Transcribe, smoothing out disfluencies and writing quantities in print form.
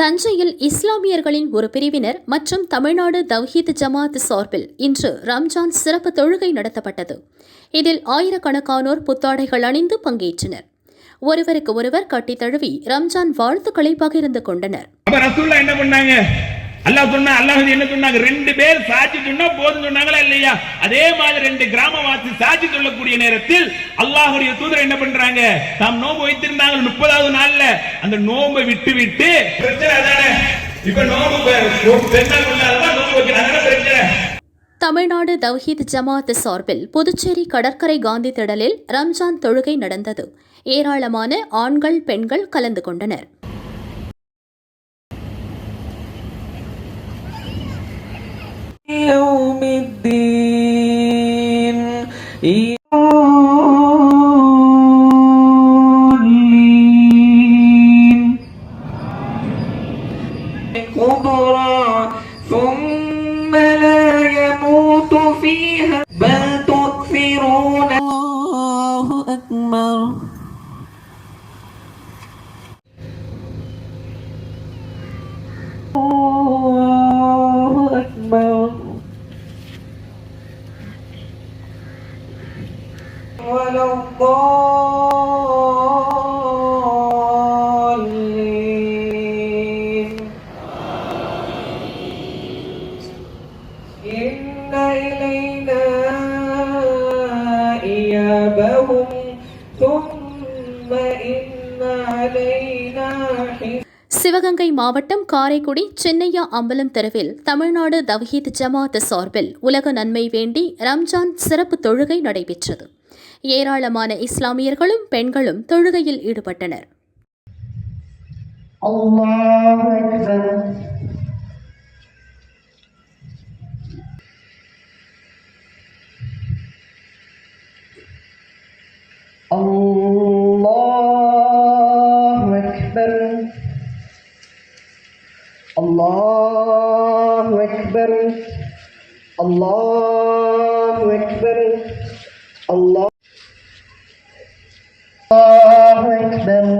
தஞ்சையில் இஸ்லாமியர்களின் ஒரு பிரிவினர் மற்றும் தமிழ்நாடு தவ்ஹீத் ஜமாத் சார்பில் இன்று ரம்ஜான் சிறப்பு தொழுகை நடத்தப்பட்டது. இதில் ஆயிரக்கணக்கானோர் புத்தாடைகள் அணிந்து பங்கேற்றனர். ஒருவருக்கு ஒருவர் கட்டி தழுவி ரம்ஜான் வாழ்த்துக்களை பகிர்ந்து கொண்டனர். அல்லாஹ் சொன்னா அல்லாஹ் என்ன சொன்னாங்க? 2 பேர் சாட்சி சொன்னா போதும் சொன்னாங்களா இல்லையா? அதே மாதிரி 2 கிராமவாசி சாட்சி சொல்லக்கூடிய நேரத்தில் அல்லாஹ்வுடைய தூதர் என்ன பண்றாங்க? தாம் நோன்பு வைத்திருந்தாங்க 30வது நாள்ல அந்த நோன்பை விட்டு பிரச்சனை தானே. இப்ப நோன்பு பெருநாள் கொண்டாடுறதா நோன்பு வைக்கிறாங்க பிரச்சனை. தமிழ்நாடு தவ்ஹீத் ஜமாத் சார்பில் புதுச்சேரி கடற்கரை காந்தி திடலில் ரம்ஜான் தொழுகை நடந்தது. ஏராளமான ஆண்கள் பெண்கள் கலந்து கொண்டனர். يوم الدين كبرى ثم لا يموت فيها بل تؤثرون الله أكبر الله أكبر ولا الضالين إن إلينا إيابهم ثم إن علينا حسابهم. சிவகங்கை மாவட்டம் காரைக்குடி சென்னையா அம்பலம் தெருவில் தமிழ்நாடு தவ்ஹீத் ஜமாத் சார்பில் உலக நன்மை வேண்டி ரம்ஜான் சிறப்பு தொழுகை நடைபெற்றது. ஏராளமான இஸ்லாமியர்களும் பெண்களும் தொழுகையில் ஈடுபட்டனர். அல்லாஹு அக்பர். அல்லாஹு அக்பர். அல்லாஹு அக்பர். அல்லாஹு அக்பர். அல்லாஹு அக்பர்.